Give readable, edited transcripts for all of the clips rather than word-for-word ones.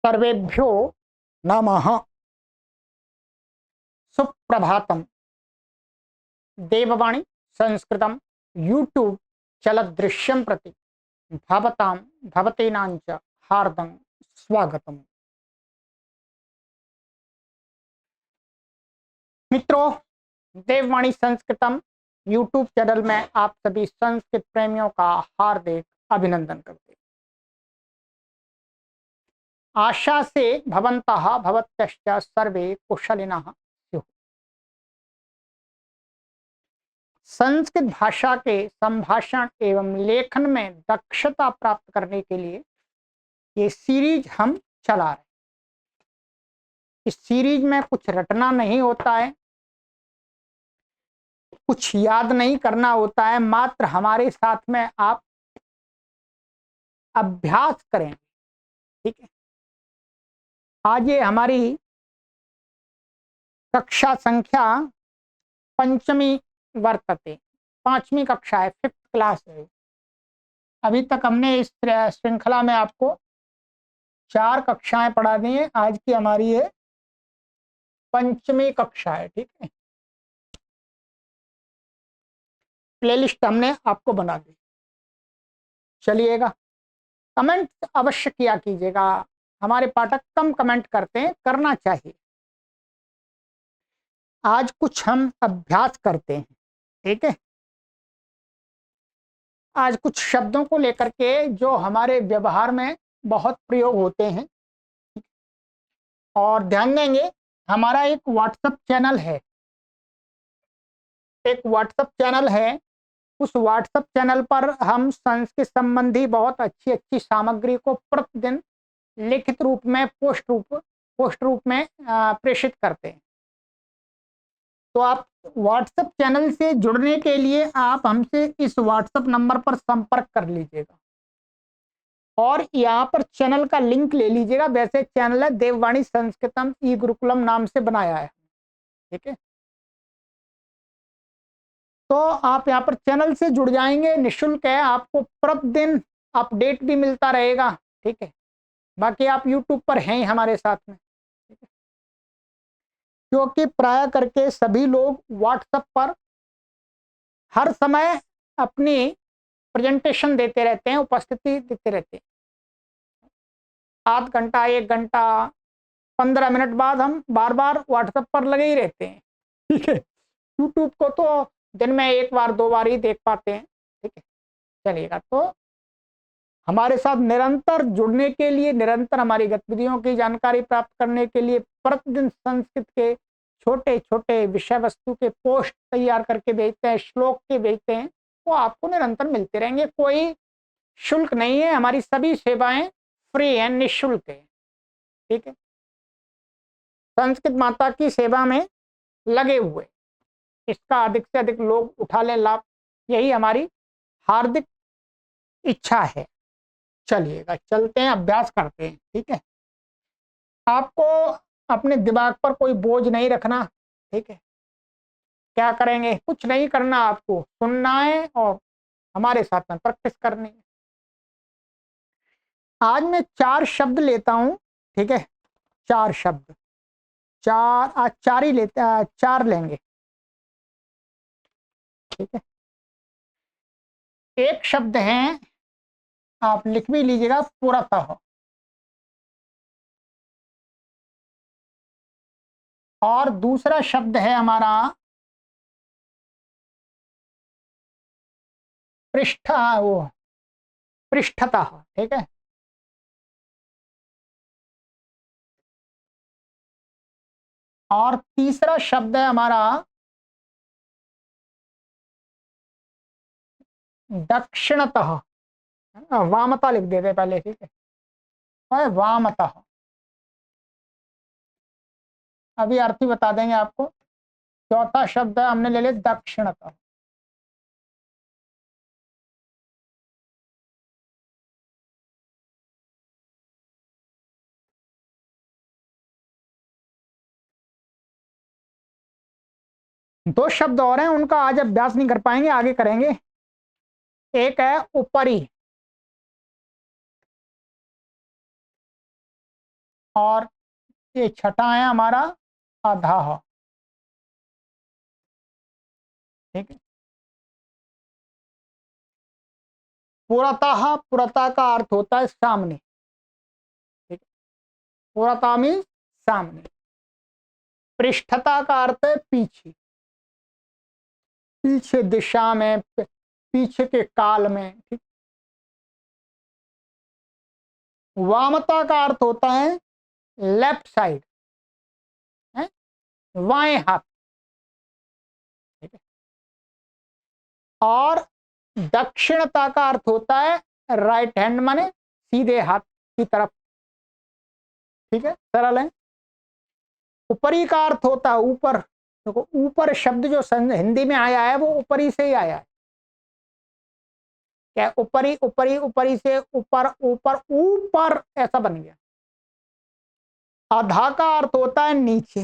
सर्वेभ्यो नमः। सुप्रभातम। देववाणी संस्कृतम यूट्यूब चलदृश्यम प्रति भवतां भवतीनांच हार्दं स्वागतम। मित्रों, देववाणी संस्कृतम यूट्यूब चैनल में आप सभी संस्कृत प्रेमियों का हार्दिक अभिनंदन करते हैं। आशा से भवन्तः भवत्यश्च सर्वे कुशलिनः स्युः। संस्कृत भाषा के संभाषण एवं लेखन में दक्षता प्राप्त करने के लिए ये सीरीज हम चला रहे हैं। इस सीरीज में कुछ रटना नहीं होता है, कुछ याद नहीं करना होता है, मात्र हमारे साथ में आप अभ्यास करें। ठीक है, आज ये हमारी कक्षा संख्या पंचमी वर्तते, 5वीं कक्षा है, 5th क्लास है। अभी तक हमने इस श्रृंखला में आपको 4 कक्षाएं पढ़ा दी हैं। आज की हमारी ये 5वीं कक्षा है। ठीक है, प्लेलिस्ट हमने आपको बना दी। चलिएगा, कमेंट अवश्य किया कीजिएगा। हमारे पाठक कम कमेंट करते हैं, करना चाहिए। आज कुछ हम अभ्यास करते हैं। ठीक है, आज कुछ शब्दों को लेकर के जो हमारे व्यवहार में बहुत प्रयोग होते हैं। और ध्यान देंगे, हमारा एक व्हाट्सएप चैनल है, उस व्हाट्सएप चैनल पर हम संस्कृत संबंधी बहुत अच्छी अच्छी सामग्री को प्रतिदिन लिखित रूप में पोस्ट रूप में प्रेषित करते हैं। तो आप व्हाट्सएप चैनल से जुड़ने के लिए आप हमसे इस व्हाट्सएप नंबर पर संपर्क कर लीजिएगा और यहाँ पर चैनल का लिंक ले लीजिएगा। वैसे चैनल है देववाणी संस्कृतम ई गुरुकुलम नाम से बनाया है। ठीक है, तो आप यहाँ पर चैनल से जुड़ जाएंगे, निःशुल्क है, आपको प्रतिदिन अपडेट भी मिलता रहेगा। ठीक है, बाकी आप यूट्यूब पर हैं हमारे साथ में। ठीक है, क्योंकि प्राय करके सभी लोग व्हाट्सएप पर हर समय अपनी प्रेजेंटेशन देते रहते हैं, उपस्थिति देते रहते हैं। आध घंटा, 1 घंटा, 15 मिनट बाद हम बार बार व्हाट्सएप पर लगे ही रहते हैं। ठीक है, यूट्यूब को तो दिन में 1 बार 2 बार ही देख पाते हैं। ठीक है, चलिएगा, तो हमारे साथ निरंतर जुड़ने के लिए, निरंतर हमारी गतिविधियों की जानकारी प्राप्त करने के लिए प्रतिदिन संस्कृत के छोटे छोटे विषय वस्तु के पोस्ट तैयार करके भेजते हैं, श्लोक के भेजते हैं, वो आपको निरंतर मिलते रहेंगे। कोई शुल्क नहीं है, हमारी सभी सेवाएं फ्री हैं, निःशुल्क है। ठीक है, संस्कृत माता की सेवा में लगे हुए, इसका अधिक से अधिक लोग उठा लें लाभ, यही हमारी हार्दिक इच्छा है। चलिएगा, चलते हैं, अभ्यास करते हैं। ठीक है, आपको अपने दिमाग पर कोई बोझ नहीं रखना। ठीक है, क्या करेंगे, कुछ नहीं करना, आपको सुनना है और हमारे साथ में प्रैक्टिस करनी है। आज मैं 4 शब्द लेता हूं। ठीक है, 4 शब्द, आज 4 ही लेते, 4 लेंगे। ठीक है, एक शब्द है, आप लिख भी लीजिएगा, पुरतः। और दूसरा शब्द है हमारा पृष्ठतः। ठीक है, और तीसरा शब्द है हमारा दक्षिणतः। वामता लिख देते पहले। ठीक है, और वामतः, अभी अर्थ ही बता देंगे आपको। चौथा शब्द है, हमने ले लिया दक्षिणतः। दो शब्द और हैं, उनका आज अभ्यास नहीं कर पाएंगे, आगे करेंगे। एक है ऊपरी, और ये छठा है हमारा अधः। ठीक है। पुरतः, पुरतः का अर्थ होता है सामने। ठीक है। पुरतः मीन्स सामने। पृष्ठता का अर्थ है पीछे, पीछे दिशा में, पीछे के काल में। ठीक। वामता का अर्थ होता है लेफ्ट साइड, है वाएं हाथ। ठीक है। और दक्षिणता का अर्थ होता है राइट हैंड, माने सीधे हाथ की तरफ। ठीक है, सरल है। ऊपरी का अर्थ होता है ऊपर। देखो ऊपर शब्द जो हिंदी में आया है वो ऊपरी से ही आया है। क्या ऊपरी, ऊपरी, ऊपरी से ऊपर, ऊपर, ऊपर ऐसा बन गया। अधा का अर्थ होता है नीचे,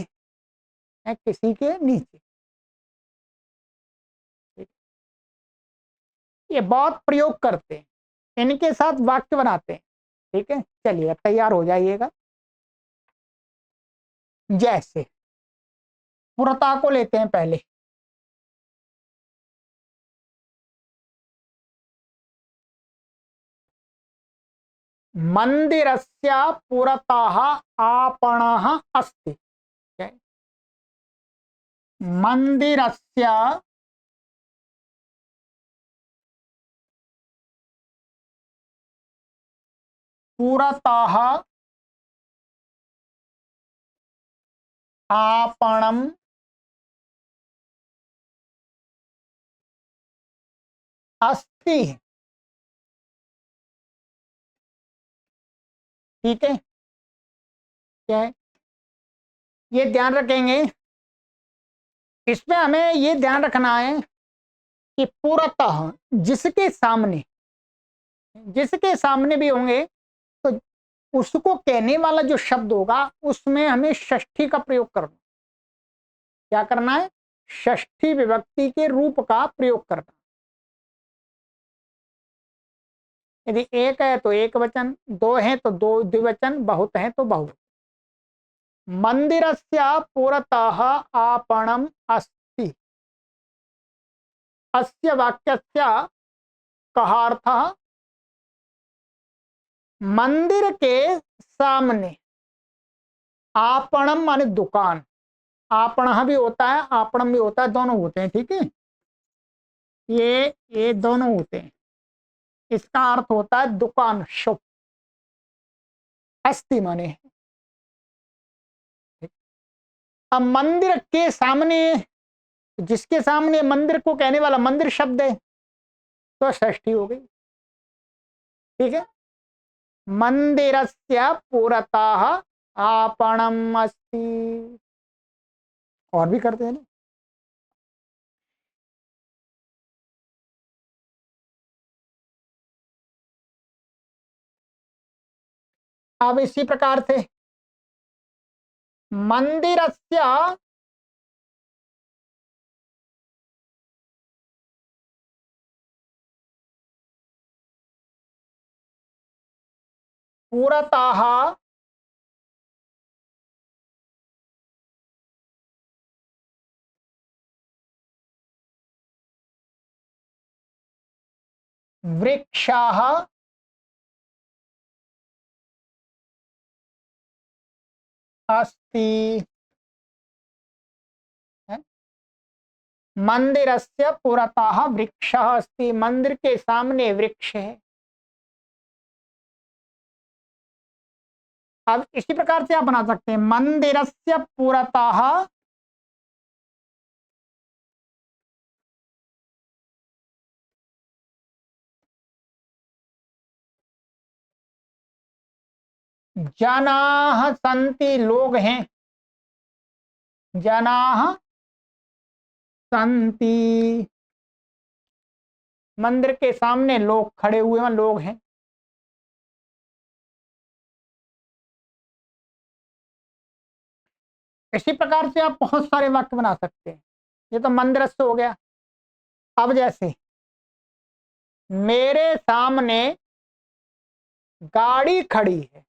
है किसी के नीचे। ये बहुत प्रयोग करते हैं, इनके साथ वाक्य बनाते हैं। ठीक है, चलिए अब तैयार हो जाइएगा। जैसे पुरता को लेते हैं पहले। मंदिरस्य पुरतः आपणः अस्ति। मंदिरस्य पुरतः आपणम् अस्ति। ठीक है, क्या है ये ध्यान रखेंगे। इसमें हमें ये ध्यान रखना है कि पुरतः जिसके सामने, जिसके सामने भी होंगे तो उसको कहने वाला जो शब्द होगा उसमें हमें षष्ठी का प्रयोग करना। क्या करना है? षष्ठी विभक्ति के रूप का प्रयोग करना। यदि एक है तो एक वचन, दो है तो दो द्विवचन, बहुत है तो बहुवचन। मंदिरस्य पुरतः आपणम् अस्ति। अस्य वाक्यस्य कः अर्थः? मंदिर के सामने, आपणम माने दुकान, आपणः भी होता है आपणम भी होता है, दोनों होते हैं। ठीक है, ये दोनों होते हैं। इसका अर्थ होता है दुकान, शॉप। अस्ति माने। अब मंदिर के सामने, जिसके सामने मंदिर को कहने वाला मंदिर शब्द है तो षष्ठी हो गई। ठीक है, मंदिरस्य पुरतः आपणम् अस्ति। और भी करते हैं ना। अब इसी प्रकार से मंदिरस्य पुरतः वृक्षाः अस्ति। मंदिरस्य पुरतः वृक्षः अस्ति, मंदिर के सामने वृक्ष है। अब इसी प्रकार से आप बना सकते हैं मंदिरस्य पुरतः जनाः सन्ति, लोग हैं। जनाः सन्ति, मंदिर के सामने लोग खड़े हुए हैं, लोग हैं। इसी प्रकार से आप बहुत सारे वाक्य बना सकते हैं। ये तो मंदिर से हो गया। अब जैसे मेरे सामने गाड़ी खड़ी है,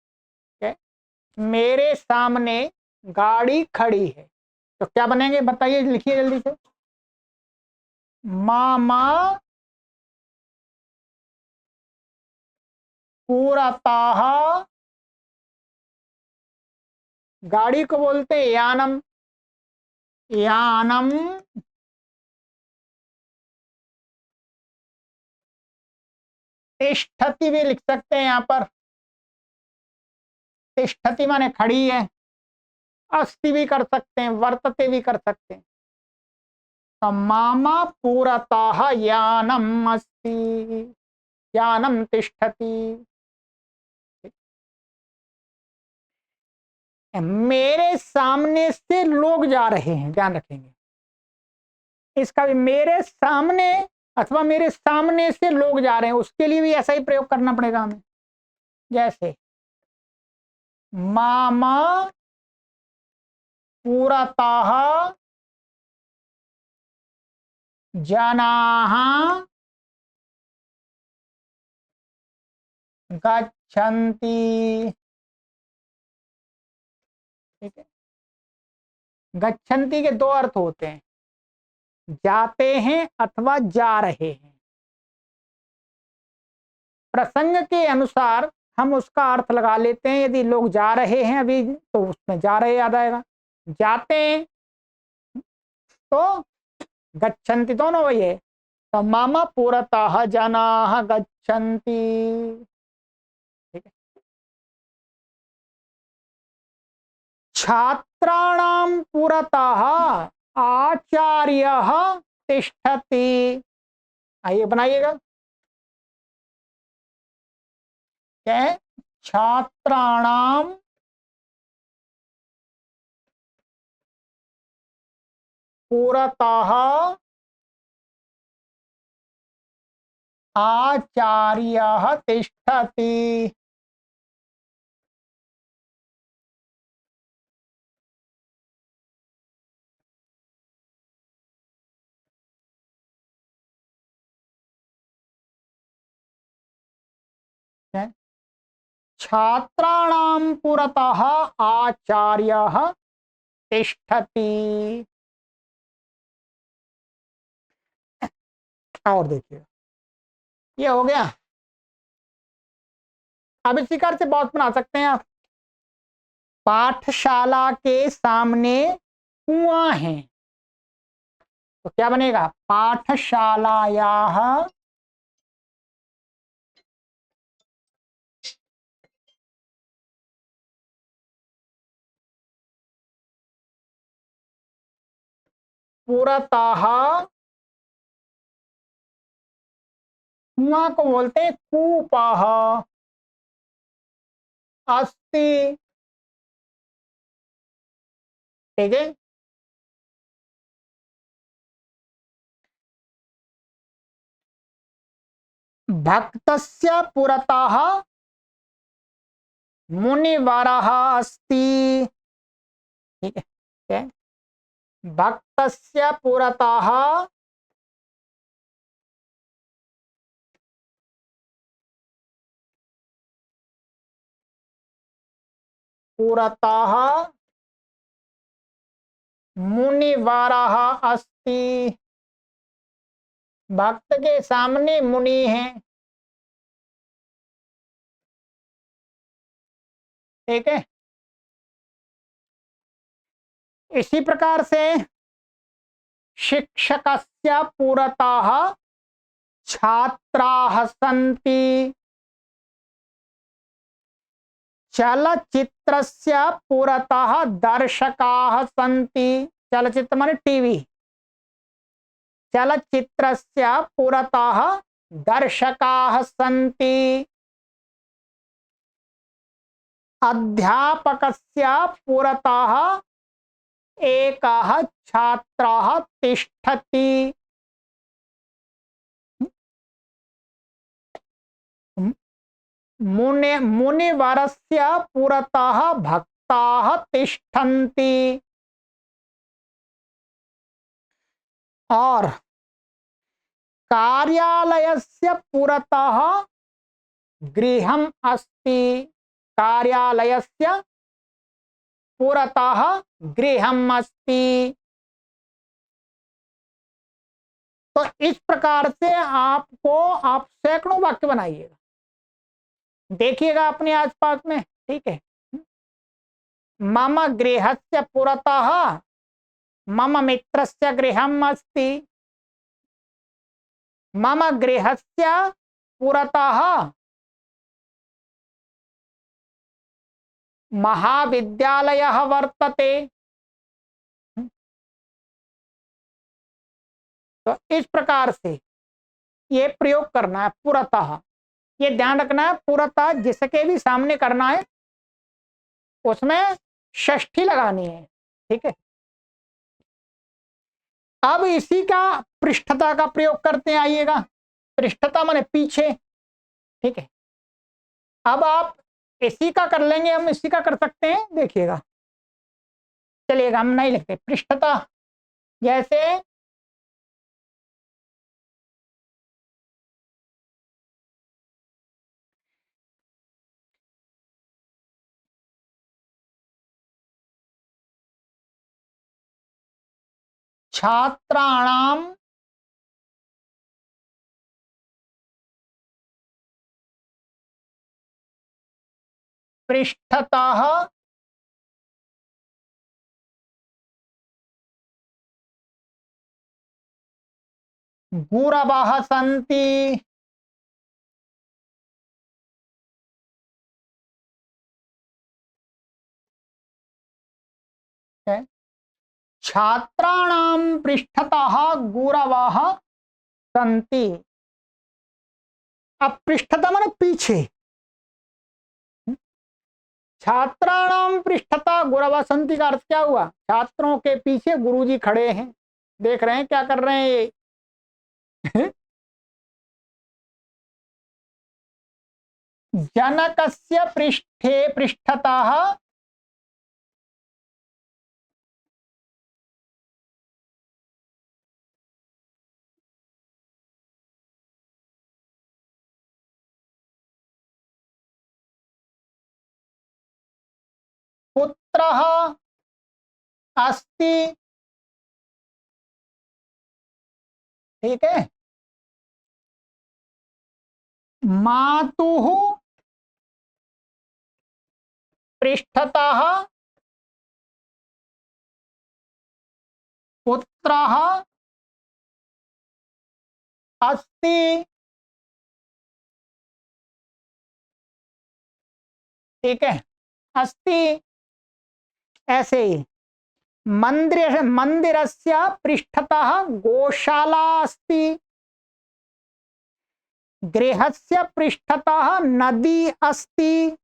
मेरे सामने गाड़ी खड़ी है, तो क्या बनेंगे बताइए, लिखिए जल्दी से। मामा पूरतः, गाड़ी को बोलते हैं यानम, यानम तिष्ठति भी लिख सकते हैं यहाँ पर, तिष्ठति माने खड़ी है, अस्ति भी कर सकते हैं, वर्तते भी कर सकते हैं। तो मामा पूरतः यानम अस्ति, यानम तिष्ठति। मेरे सामने से लोग जा रहे हैं, ध्यान रखेंगे इसका भी, मेरे सामने अथवा मेरे सामने से लोग जा रहे हैं, उसके लिए भी ऐसा ही प्रयोग करना पड़ेगा हमें। जैसे मामा पूरतः जनाः गच्छन्ति, ठीक है। गच्छन्ति के दो अर्थ होते हैं, जाते हैं अथवा जा रहे हैं। प्रसंग के अनुसार हम उसका अर्थ लगा लेते हैं। यदि लोग जा रहे हैं अभी, तो उसमें जा रहे याद आएगा। जाते हैं तो गच्छन्ति, दोनों वही है। तो मामा पूरतः जनाः गच्छन्ति, ठीक है। छात्राणां पुरतः आचार्यः तिष्ठति, आइए बनाइएगा। क्या है? छात्राणां पुरतः आचार्यः तिष्ठति, छात्राणां पुरतः आचार्यः तिष्ठति। और देखिए ये हो गया। अब इसी कार से बहुत बना सकते हैं आप। पाठशाला के सामने कुआं है, तो क्या बनेगा? पाठशालायाः पुरतः, कुआं को बोलते हैं कूपः अस्ति, ठीक है। भक्तस्य पुरतः मुनिवरः अस्ति, ठीक है। भक्तस्य पुरतः पुरतः मुनिवरः अस्ति, भक्त के सामने मुनि है, ठीक है। इसी प्रकार से शिक्षकस्य पुरतः छात्राः सन्ति, चलचित्रस्य पुरतः दर्शकाः सन्ति, चलचित्र माने टीवी, चलचित्रस्य पुरतः दर्शकाः सन्ति, अध्यापकस्य पुरतः एकः छात्रः तिष्ठति, मुनिवरस्य पुरतः भक्ताः तिष्ठन्ति, और कार्यालयस्य पुरतः गृहम् अस्ति, कार्यालयस्य पुरतः गृहम् अस्ति। तो इस प्रकार से आप सैकड़ों वाक्य बनाइएगा, देखिएगा अपने आसपास में, ठीक है। मम गृहस्य पुरतः मम मित्रस्य गृहम् अस्ति। मम गृहस्य पुरतः महाविद्यालयः वर्तते। तो इस प्रकार से ये प्रयोग करना है पुरतः। ये ध्यान रखना है, पुरतः जिसके भी सामने करना है उसमें षष्ठी लगानी है, ठीक है। अब इसी का पृष्ठता का प्रयोग करते हैं, आइएगा। पृष्ठता माने पीछे, ठीक है। अब आप इसी का कर लेंगे, हम इसी का कर सकते हैं, देखिएगा। चलिएगा, हम नहीं लिखते पृष्ठता। जैसे छात्राणाम पृष्ठतः गुरवः सन्ति। छात्राणाम पृष्ठतः गुरवः सन्ति। अब पृष्ठता माने पीछे, छात्राणाम पृष्ठतः गुरवः सन्ति का अर्थ क्या हुआ? छात्रों के पीछे गुरुजी खड़े हैं, देख रहे हैं क्या कर रहे हैं ये। जनकस्य पृष्ठे पृष्ठतः पुत्रः अस्ति, ठीक है। मातुः पृष्ठतः पुत्रः अस्ति, ठीक है। अस्ति। ऐसे ही मंदिरस्य पृष्ठतः गोशाला अस्ति। गृहस्य पृष्ठतः नदी अस्ति।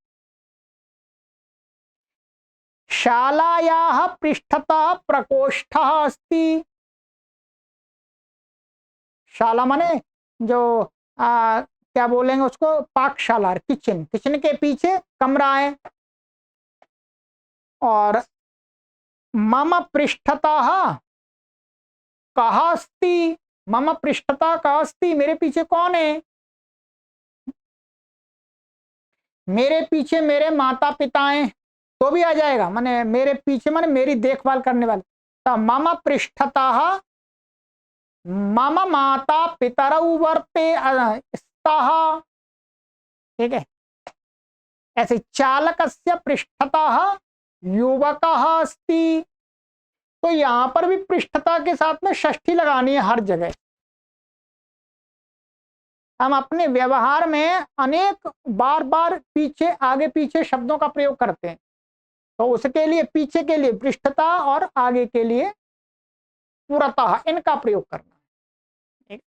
शालायाः पृष्ठतः प्रकोष्ठः अस्ति। शाला माने जो क्या बोलेंगे उसको, पाकशाला, किचन। किचन के पीछे कमरा है। और मम पृष्ठतः कः अस्ति। मम पृष्ठतः कः अस्ति, मेरे पीछे कौन है? मेरे पीछे मेरे माता पिता हैं, तो भी आ जाएगा। माने मेरे पीछे माने मेरी देखभाल करने वाले। तो मम पृष्ठतः मम माता पितरौ वर्ते स्तः, ठीक है। ऐसे चालकस्य पृष्ठतः युवकः अस्ति। तो यहां पर भी पृष्ठता के साथ में षष्ठी लगानी है हर जगह। हम अपने व्यवहार में अनेक बार बार पीछे आगे पीछे शब्दों का प्रयोग करते हैं, तो उसके लिए पीछे के लिए पृष्ठता और आगे के लिए पुरतः, इनका प्रयोग करना है,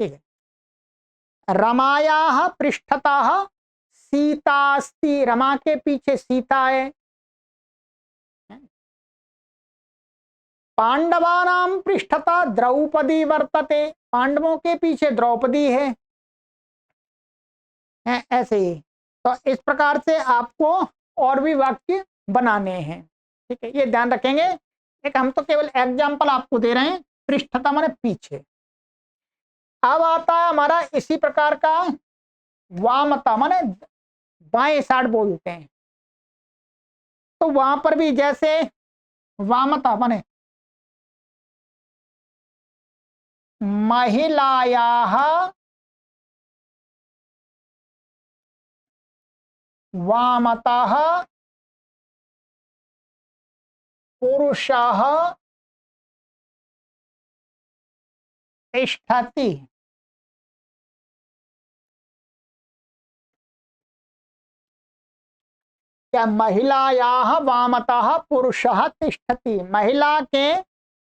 ठीक है। रमायाः पृष्ठतः सीता अस्ति। रमा के पीछे सीता है। पांडवानां पृष्ठतः द्रौपदी वर्तते। पांडवों के पीछे द्रौपदी है। ऐसे ही। तो इस प्रकार से आपको और भी वाक्य बनाने हैं, ठीक है। ये ध्यान रखेंगे। एक हम तो केवल एग्जाम्पल आपको दे रहे हैं। पृष्ठता माने पीछे। अब आता है हमारा इसी प्रकार का वामता, माने बाएं साइड बोलते हैं। तो वहां पर भी जैसे वामता माने महिलायाः वामतः पुरुषः तिष्ठति। क्या महिलायाः वामतः पुरुषः तिष्ठति, महिला के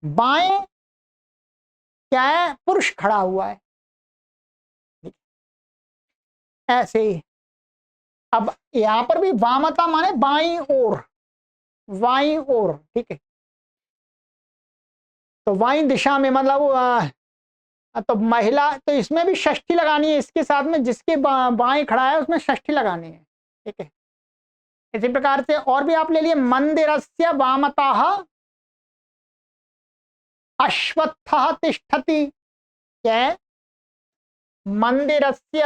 बाएं क्या है, पुरुष खड़ा हुआ है। ऐसे ही अब यहां पर भी वामता माने बाईं ओर, बाईं ओर, ठीक है। तो बाईं दिशा में मतलब तो महिला, तो इसमें भी षष्ठी लगानी है, इसके साथ में जिसके बाएं खड़ा है उसमें षष्ठी लगानी है, ठीक है। इसी प्रकार से और भी आप ले लिए, मंदिरस्य वामतः अश्वत्थः तिष्ठति। क्या है, मंदिरस्य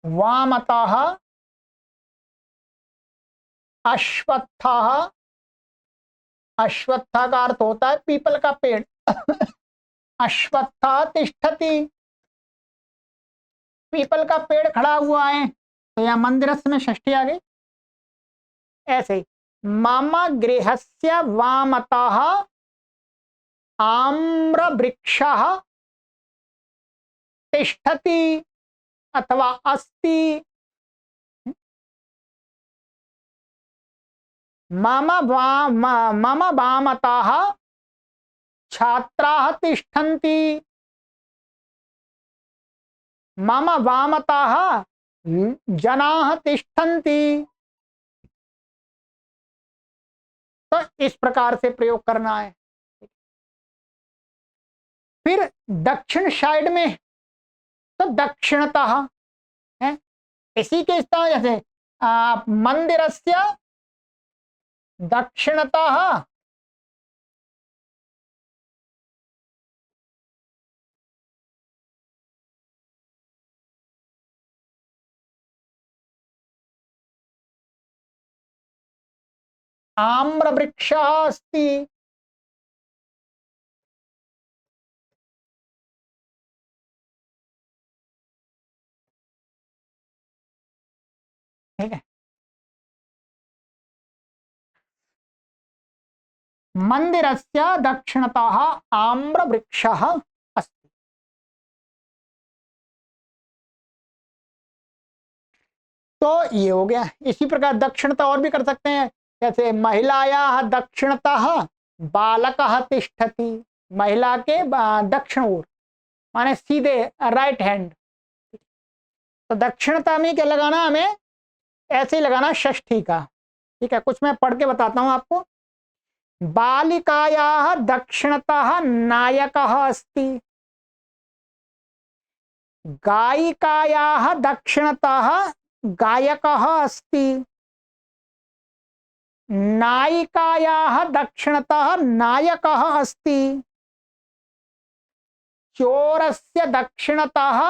वामतः अश्वत्थः, अश्वत्था का अर्थ होता है पीपल का पेड़। अश्वत्था तिष्ठति, पीपल का पेड़ खड़ा हुआ है, तो यह मंदिरस्य में षष्ठी आ गई। ऐसे ही मम गृहस्य वामतः आम्रवृक्षः तिष्ठति अथवा अस्ति। मम वामतः छात्राः तिष्ठन्ति, मम वामतः जनाः तिष्ठन्ति। तो इस प्रकार से प्रयोग करना है। फिर दक्षिण साइड में, तो दक्षिणतः है, इसी के स्थान जैसे मंदिरस्य दक्षिणतः आम्रवृक्षः अस्ति। ठीक है, मंदिरस्य दक्षिणतः आम्रवृक्षः अस्ति। तो ये हो गया। इसी प्रकार दक्षिणता और भी कर सकते हैं, जैसे महिलायाः दक्षिणतः बालकः तिष्ठति, महिला के दक्षिण ओर माने सीधे राइट हैंड। तो दक्षिणता में क्या लगाना, हमें ऐसे ही लगाना षष्ठी का। ठीक है, कुछ मैं पढ़ के बताता हूं आपको। बालिकायाः दक्षिणतः नायकः अस्ति, गायिकायाः दक्षिणतः गायकः अस्ति, नायिकायाः दक्षिणतः नायकः अस्ति, चोरस्य दक्षिणतः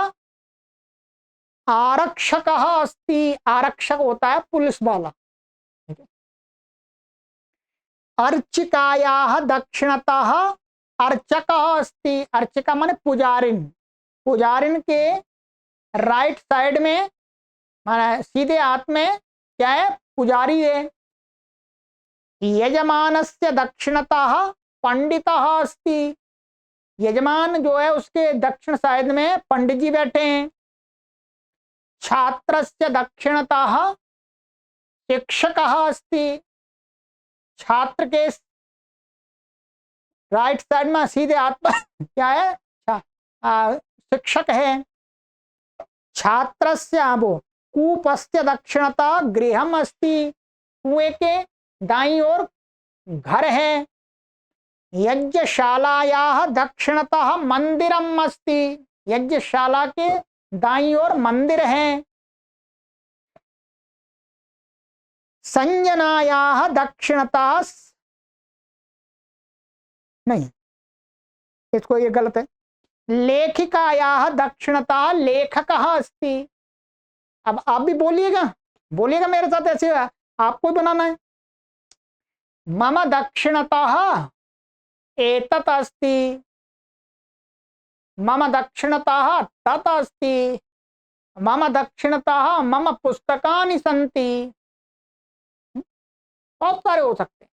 आरक्षकः अस्ति, आरक्षक होता है पुलिस वाला। अर्चिकायाः दक्षिणतः अर्चकः अस्ति, अर्चिका माने पुजारिन, पुजारिन के राइट साइड में माने सीधे हाथ में क्या है, पुजारी है। यजमानस्य दक्षिणतः पंडितः अस्ति, यजमान जो है उसके दक्षिण साइड में पंडित जी बैठे हैं। छात्रस्य दक्षिणतः शिक्षकः अस्ति, छात्र के राइट साइड में सीधे हाथ पर क्या है, शिक्षक है। छात्रस्य वो कूपस्य दक्षिणतः गृहम् अस्ति, कुएं के दाईं ओर घर है। यज्ञशालायाः दक्षिणतः मंदिरम् अस्ति, यज्ञशाला के दाईं ओर मंदिर है। संजनायाः दक्षिणतः नहीं, इसको, ये गलत है। लेखिकायाः दक्षिणतः लेखकः अस्ति। अब आप भी बोलिएगा, बोलिएगा मेरे साथ, ऐसे आपको ही बनाना है। मम दक्षिणतः एतत् अस्ति, मम दक्षिणतः तत् अस्ति, मम दक्षिणतः मम पुस्तकानि सन्ति। बहुत सारे हो सकते हैं।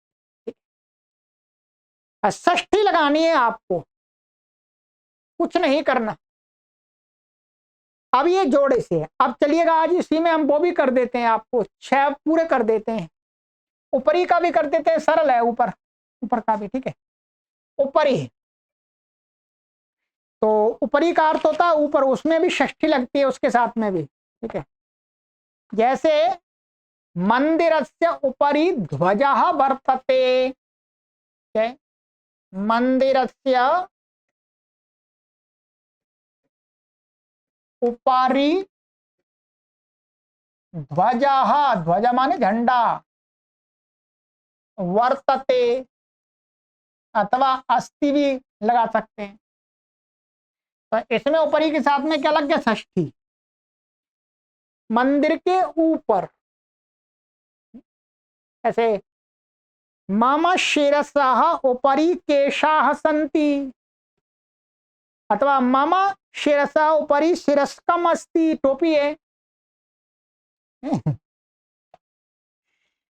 षष्ठी लगानी है आपको, कुछ नहीं करना। अब ये जोड़े से है। अब चलिएगा आज इसी में हम वो भी कर देते हैं, आपको 6 पूरे कर देते हैं। ऊपरी का भी कर देते हैं, सरल है। ऊपर, ऊपर का भी ठीक है। ऊपरी, तो ऊपरी का अर्थ होता है ऊपर, उसमें भी षष्ठी लगती है उसके साथ में भी, ठीक है। जैसे मंदिरस्य उपरि ध्वजः वर्तते, मंदिरस्य उपरि ध्वजः, ध्वज माने झंडा, वर्तते अथवा अस्ति भी लगा सकते हैं। तो इसमें ऊपरी के साथ में क्या लग गया? षष्ठी। मंदिर के ऊपर, ऐसे मम शिरसः उपरि केशाः सन्ति, अथवा मम शिरसः उपरि शिरस्कम् अस्ति, टोपी है।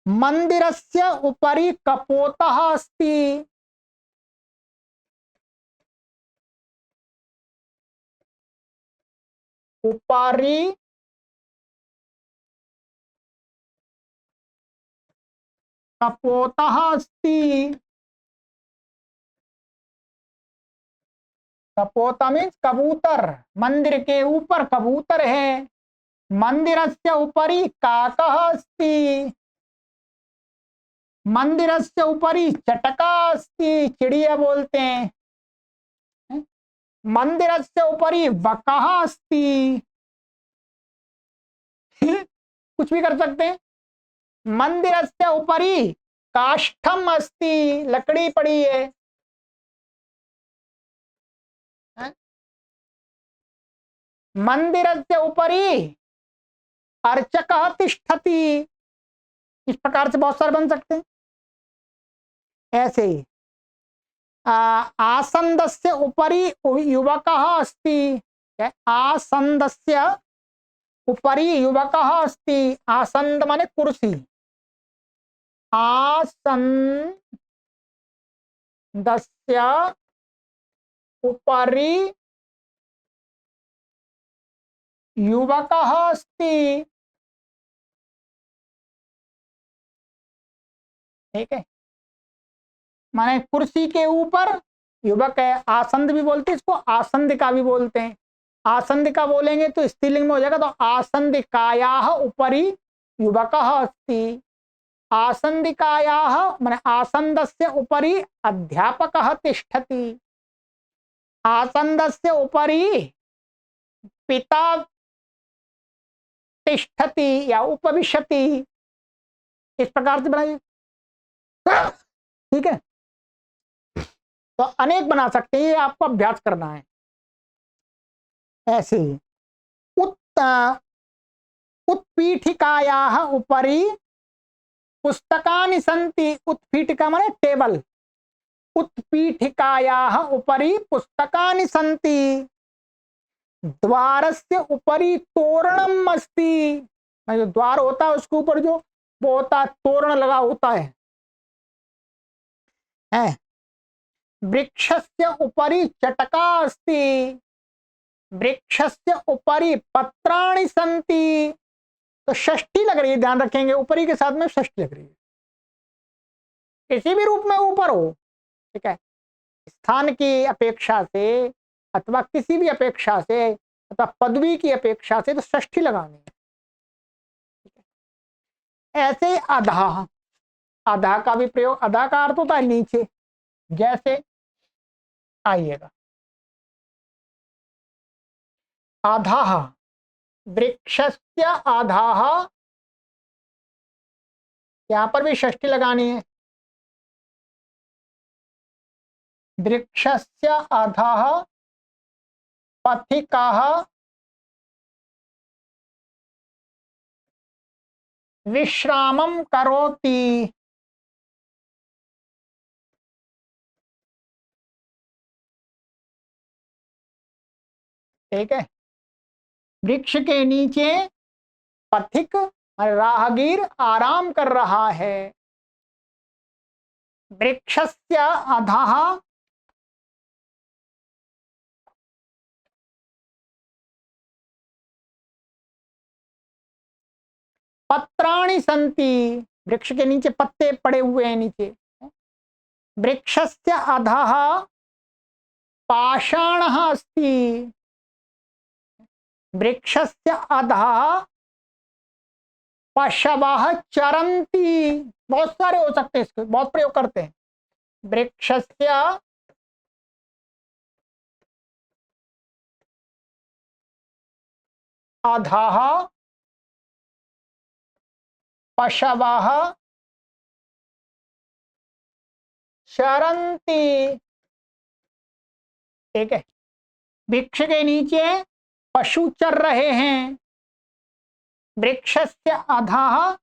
मंदिरस्य उपरि कपोतः अस्ति, उपरि कपोतः अस्ति। कपोता मीन्स कबूतर, मंदिर के ऊपर कबूतर है। मंदिरस्य उपरि काकः अस्ति, मंदिरस्य उपरि चटका अस्ति, चिड़िया बोलते हैं। मंदिरस्य उपरि बकः अस्ति, कुछ भी कर सकते हैं। मंदिरस्य उपरि काष्ठम अस्ति, लकड़ी पड़ी है। मंदिरस्य उपरि अर्चकः तिष्ठति। इस प्रकार से बहुत सारे बन सकते हैं। ऐसे ही आसन्दस्य उपरि युवकः अस्ति, आसन्दस्य उपरि युवकः अस्ति। आसन्द माने कुर्सी, आसन्दस्य उपरि युवकः अस्ति, ठीक है। माने कुर्सी के ऊपर युवक है। आसंद भी बोलते हैं इसको, आसंदिका भी बोलते हैं। आसंदिका बोलेंगे तो स्त्रीलिंग में हो जाएगा, तो आसंदिकायाः उपरि युवकः अस्ति। आसंदिकायाः माने आसन्दस्य उपरि अध्यापकः तिष्ठति। आसन्दस्य उपरि पिता तिष्ठति या उपविशति। इस प्रकार से बनाइए, ठीक है। तो अनेक बना सकते हैं, ये आपको अभ्यास करना है। ऐसे ही उत्पीठिकायाः उपरि पुस्तकानि सन्ति। उत्पीठिका माने टेबल। उत्पीठिकायाः उपरि पुस्तकानि सन्ति। द्वारस्य उपरि तोरणम् अस्ति। जो द्वार होता है उसके ऊपर जो वो होता है, तोरण लगा होता है। वृक्षस्य उपरि चटका अस्ति। वृक्षस्य उपरि पत्राणि सन्ति। तो षष्ठी लग रही है, ध्यान रखेंगे, ऊपरी के साथ में षष्ठी लग रही है। किसी भी रूप में ऊपर हो, ठीक है, स्थान की अपेक्षा से अथवा किसी भी अपेक्षा से अथवा पदवी की अपेक्षा से, तो षष्ठी लगानी है। ऐसे अधः, अधः का भी प्रयोग, अधः का अर्थ होता है नीचे। जैसे आइएगा, अधः वृक्षस्य अधः, यहां पर भी षष्ठी लगानी है। वृक्षस्य अधः पथिकः विश्रामं करोति। ठीक है, वृक्ष के नीचे पथिक राहगीर आराम कर रहा है। वृक्षस्य अधः पत्राणि सन्ति, वृक्ष के नीचे पत्ते पड़े हुए हैं नीचे। वृक्षस्य अधः पाषाणः अस्ति, वृक्षस्य अधः पशवः चरन्ति। बहुत सारे हो सकते हैं, इसके बहुत प्रयोग करते हैं। वृक्षस्य अधः पशवः चरन्ति। ठीक है, वृक्ष के नीचे पशु चर रहे हैं। वृक्षस्य अधः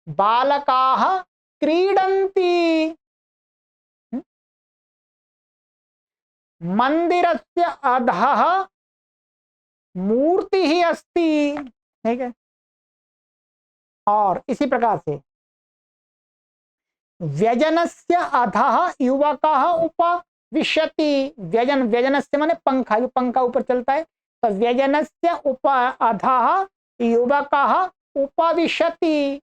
बालकाः क्रीडन्ति। मंदिरस्य अधः मूर्तिः अस्ति। ठीक है, और इसी प्रकार से व्यजनस्य अधः युवकः उपविशति। व्यजन, व्यजनस्य माने पंखा, जो पंखा ऊपर चलता है, तो व्यजनस्य अधः युवकः उपविशति।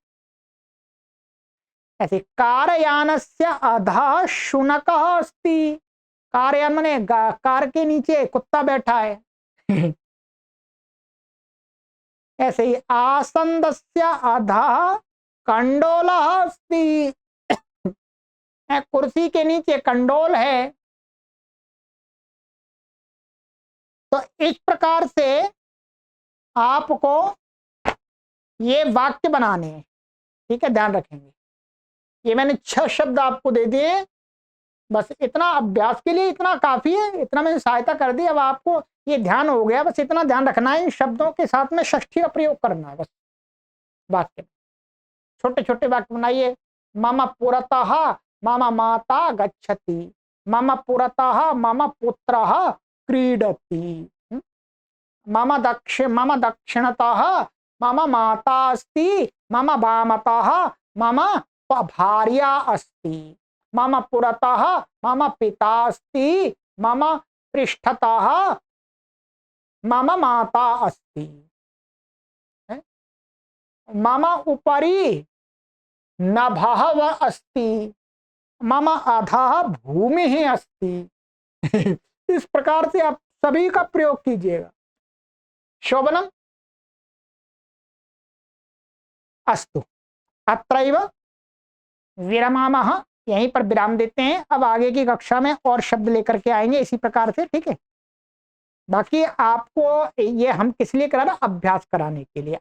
ऐसे कारयानस्य अधः शुनकः अस्ति। कारयान माने कार के नीचे कुत्ता बैठा है। ऐसे ही आसन्दस्य अधः कंडोलः अस्ति। कुर्सी के नीचे कंडोल है। तो इस प्रकार से आपको ये वाक्य बनाने हैं। ठीक है, ध्यान रखेंगे। ये मैंने 6 शब्द आपको दे दिए, बस इतना अभ्यास के लिए इतना काफी है, इतना मैंने सहायता कर दी। अब आपको ये ध्यान हो गया, बस इतना ध्यान रखना है, इन शब्दों के साथ में षष्ठी का प्रयोग करना है। बस वाक्य छोटे छोटे वाक्य बनाइए। मम पुरतः मम माता गच्छति, मम पुरतः मम पुत्रः क्रीडति, मम दक्षिणतः मम माता अस्ति, मम वामतः मम भार्या अस्ति, मम पुरतः मम पिता अस्ति, मम पृष्ठतः मम माता अस्ति, मम उपरि नभः अस्ति, मम अधः भूमिः अस्ति। इस प्रकार से आप सभी का प्रयोग कीजिएगा। शोभनम। अस्तु, अत्रैव विरमामः, यहीं पर विराम देते हैं। अब आगे की कक्षा में और शब्द लेकर के आएंगे इसी प्रकार से। ठीक है, बाकी आपको ये हम किस लिए करा रहे, अभ्यास कराने के लिए।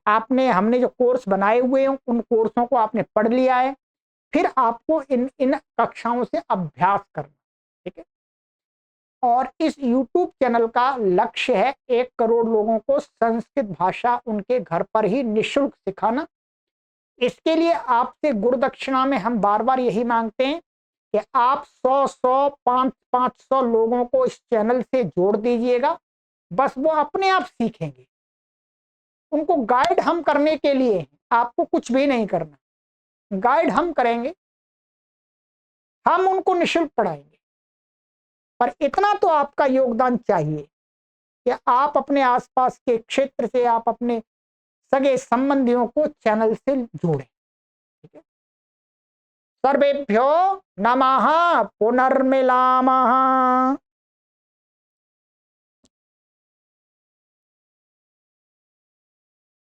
हमने जो कोर्स बनाए हुए हैं उन कोर्सों को आपने पढ़ लिया है, फिर आपको इन कक्षाओं से अभ्यास करना। ठीक है, और इस YouTube चैनल का लक्ष्य है 1 करोड़ लोगों को संस्कृत भाषा उनके घर पर ही निःशुल्क सिखाना। इसके लिए आपसे गुरु दक्षिणा में हम बार बार यही मांगते हैं कि आप 500 लोगों को इस चैनल से जोड़ दीजिएगा। बस वो अपने आप सीखेंगे। उनको गाइड हम करने के लिए, आपको कुछ भी नहीं करना, गाइड हम करेंगे, हम उनको निःशुल्क पढ़ाएंगे। पर इतना तो आपका योगदान चाहिए कि आप अपने आसपास के क्षेत्र से, आप अपने सगे संबंधियों को चैनल से जोड़ें। ठीक है, सर्वेभ्यो नमः, पुनर्मिलामः।